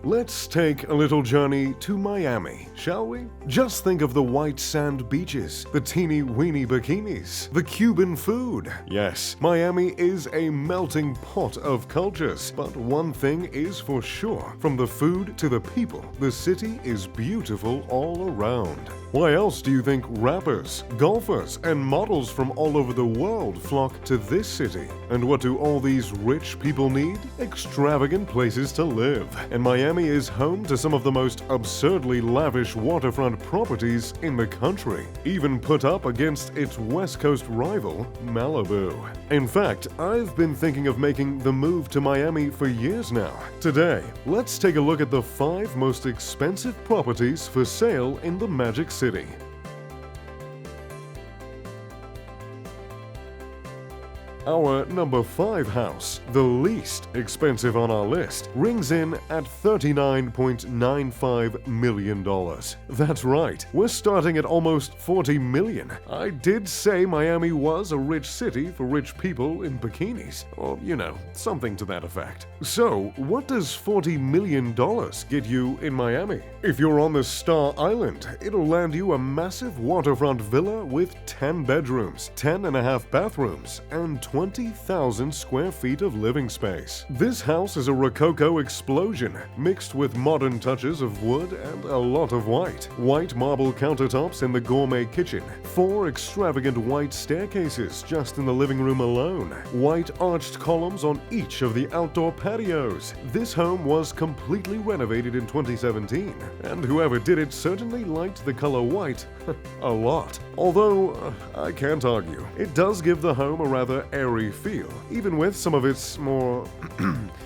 Let's take a little journey to Miami, shall we? Just think of the white sand beaches, the teeny-weeny bikinis, the Cuban food. Yes, Miami is a melting pot of cultures, but one thing is for sure. From the food to the people, the city is beautiful all around. Why else do you think rappers, golfers, and models from all over the world flock to this city? And what do all these rich people need? Extravagant places to live. And Miami is home to some of the most absurdly lavish waterfront properties in the country, even put up against its West Coast rival, Malibu. In fact, I've been thinking of making the move to Miami for years now. Today, let's take a look at the 5 most expensive properties for sale in the Magic City. Our number 5 house, the least expensive on our list, rings in at $39.95 million. That's right, we're starting at almost $40 million. I did say Miami was a rich city for rich people in bikinis, or, you know, something to that effect. So, what does $40 million get you in Miami? If you're on the Star Island, it'll land you a massive waterfront villa with 10 bedrooms, 10.5 bathrooms, and 20,000 square feet of living space. This house is a Rococo explosion, mixed with modern touches of wood and a lot of white. White marble countertops in the gourmet kitchen, 4 extravagant white staircases just in the living room alone, white arched columns on each of the outdoor patios. This home was completely renovated in 2017, and whoever did it certainly liked the color white a lot. Although, I can't argue, it does give the home a rather airy feel, even with some of its more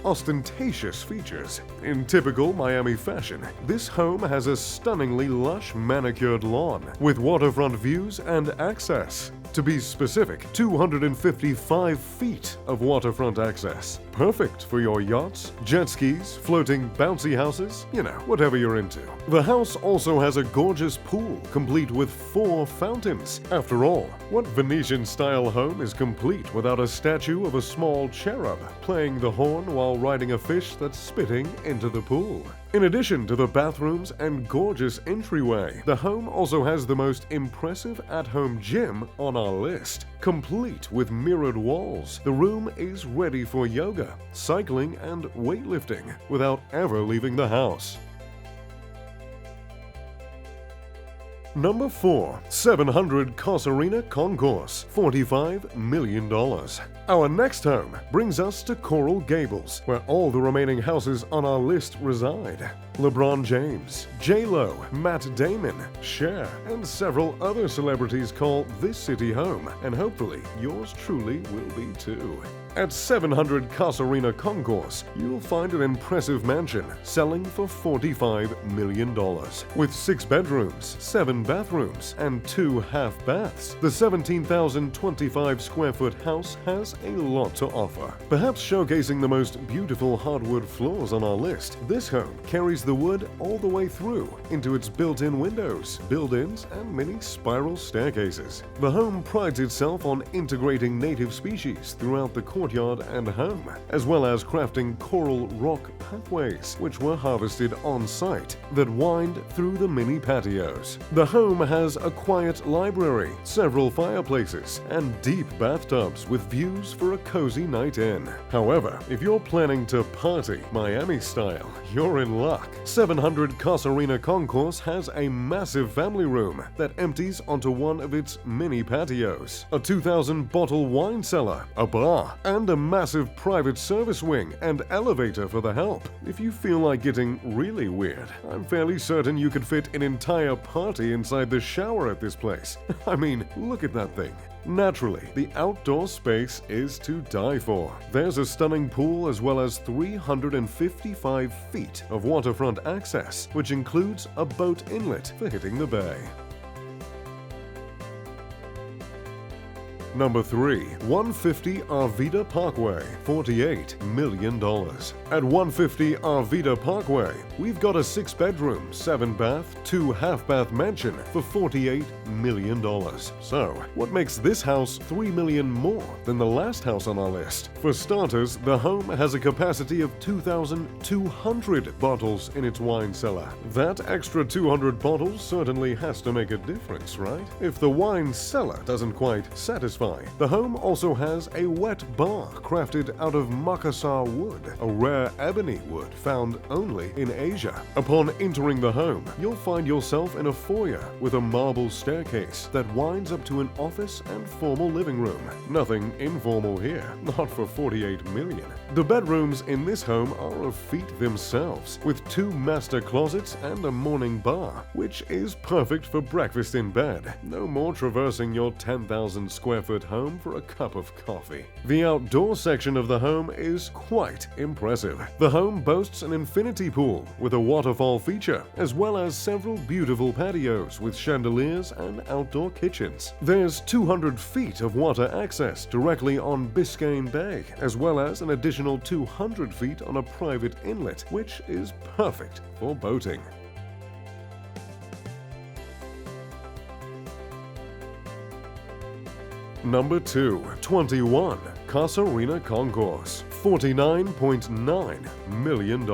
ostentatious features. In typical Miami fashion, this home has a stunningly lush manicured lawn with waterfront views and access. To be specific, 255 feet of waterfront access. Perfect for your yachts, jet skis, floating bouncy houses, you know, whatever you're into. The house also has a gorgeous pool, complete with 4 fountains. After all, what Venetian-style home is complete without a statue of a small cherub playing the horn while riding a fish that's spitting into the pool? In addition to the bathrooms and gorgeous entryway, the home also has the most impressive at-home gym on our list. Complete with mirrored walls, the room is ready for yoga, cycling, and weightlifting without ever leaving the house. Number 4. 700 Casuarina Concourse, $45 million. Our next home brings us to Coral Gables, where all the remaining houses on our list reside. LeBron James, J-Lo, Matt Damon, Cher, and several other celebrities call this city home, and hopefully yours truly will be too. At 700 Casuarina Concourse, you'll find an impressive mansion selling for $45 million. With 6 bedrooms, 7 bathrooms, and 2 half baths, the 17,025 square foot house has a lot to offer. Perhaps showcasing the most beautiful hardwood floors on our list, this home carries the wood all the way through into its built-in windows, build-ins, and mini spiral staircases. The home prides itself on integrating native species throughout the courtyard and home, as well as crafting coral rock pathways, which were harvested on-site, that wind through the mini patios. The home has a quiet library, several fireplaces, and deep bathtubs with views for a cozy night in. However, if you're planning to party Miami style, you're in luck. 700 Casuarina Concourse has a massive family room that empties onto one of its mini patios, a 2,000-bottle wine cellar, a bar, and a massive private service wing and elevator for the help. If you feel like getting really weird, I'm fairly certain you could fit an entire party inside the shower at this place. I mean, look at that thing. Naturally, the outdoor space is to die for. There's a stunning pool as well as 355 feet of waterfront access, which includes a boat inlet for hitting the bay. Number 3. 150 Arvida Parkway, $48 million. At 150 Arvida Parkway, we've got a 6-bedroom, 7-bath, 2 half-bath mansion for $48 million. So, what makes this house $3 million more than the last house on our list? For starters, the home has a capacity of 2,200 bottles in its wine cellar. That extra 200 bottles certainly has to make a difference, right? If the wine cellar doesn't quite satisfy, the home also has a wet bar crafted out of Makassar wood, a rare ebony wood found only in Asia. Upon entering the home, you'll find yourself in a foyer with a marble staircase that winds up to an office and formal living room. Nothing informal here, not for $48 million. The bedrooms in this home are a feat themselves, with 2 master closets and a morning bar, which is perfect for breakfast in bed. No more traversing your 10,000 square foot home for a cup of coffee. The outdoor section of the home is quite impressive. The home boasts an infinity pool with a waterfall feature, as well as several beautiful patios with chandeliers and outdoor kitchens. There's 200 feet of water access directly on Biscayne Bay, as well as an additional 200 feet on a private inlet, which is perfect for boating. Number 2. 21 Casuarina Concourse, $49.9 million.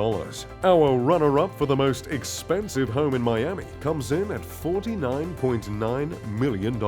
Our runner-up for the most expensive home in Miami comes in at $49.9 million,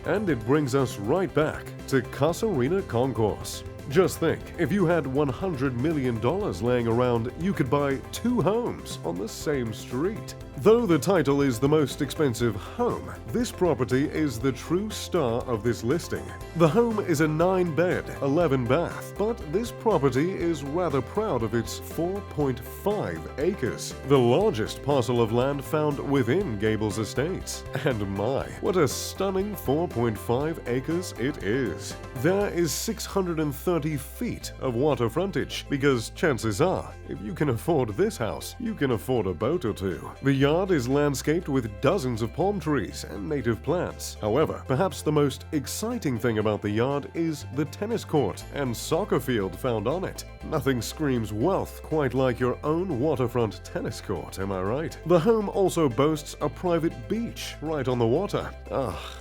and it brings us right back to Casuarina Concourse. Just think, if you had $100 million laying around, you could buy 2 homes on the same street. Though the title is the most expensive home, this property is the true star of this listing. The home is a 9-bed, 11-bath, but this property is rather proud of its 4.5 acres, the largest parcel of land found within Gables Estates. And my, what a stunning 4.5 acres it is. There is 630 feet of water frontage, because chances are, if you can afford this house, you can afford a boat or two. The yard is landscaped with dozens of palm trees and native plants. However, perhaps the most exciting thing about the yard is the tennis court and soccer field found on it. Nothing screams wealth quite like your own waterfront tennis court, am I right? The home also boasts a private beach right on the water.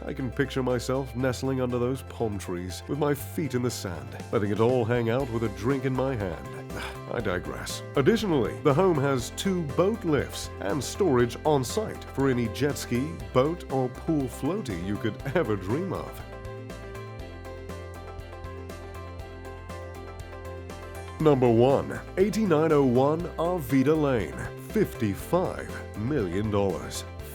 I can picture myself nestling under those palm trees with my feet in the sand, letting it all hang out with a drink in my hand. I digress. Additionally, the home has 2 boat lifts and storage on site for any jet ski, boat, or pool floaty you could ever dream of. Number 1. 8901 Arvida Lane, $55 million.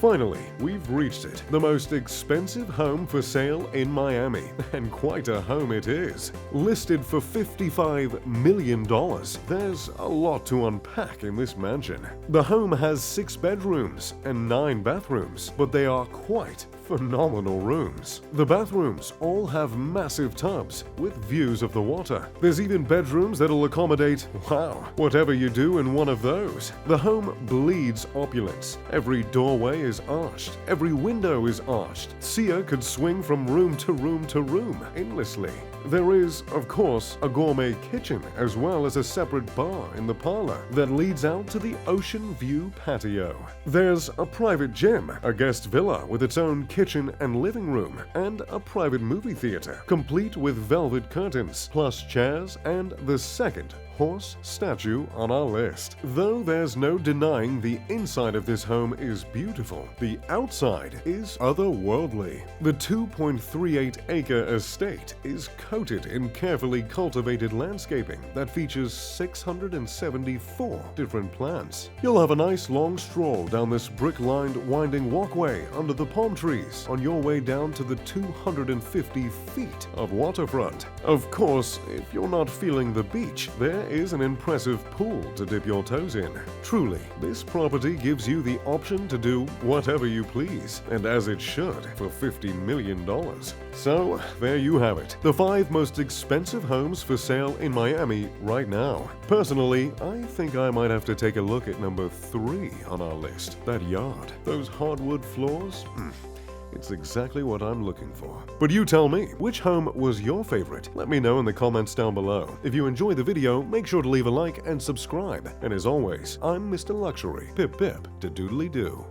Finally, we've reached it. The most expensive home for sale in Miami, and quite a home it is. Listed for $55 million, there's a lot to unpack in this mansion. The home has 6 bedrooms and 9 bathrooms, but they are quite phenomenal rooms. The bathrooms all have massive tubs with views of the water. There's even bedrooms that'll accommodate, wow, whatever you do in one of those. The home bleeds opulence. Every doorway is arched. Every window is arched. Sia could swing from room to room to room endlessly. There is, of course, a gourmet kitchen as well as a separate bar in the parlor that leads out to the ocean view patio. There's a private gym, a guest villa with its own kitchen and living room, and a private movie theater, complete with velvet curtains, plush chairs, and the second horse statue on our list. Though there's no denying the inside of this home is beautiful, the outside is otherworldly. The 2.38-acre estate is coated in carefully cultivated landscaping that features 674 different plants. You'll have a nice long stroll down this brick-lined winding walkway under the palm trees on your way down to the 250 feet of waterfront. Of course, if you're not feeling the beach, there is an impressive pool to dip your toes in. Truly, this property gives you the option to do whatever you please, and as it should, for $50 million. So, there you have it, the 5 most expensive homes for sale in Miami right now. Personally, I think I might have to take a look at number 3 on our list, that yard. Those hardwood floors? It's exactly what I'm looking for. But you tell me, which home was your favorite? Let me know in the comments down below. If you enjoyed the video, make sure to leave a like and subscribe. And as always, I'm Mr. Luxury. Pip pip to doodly doo.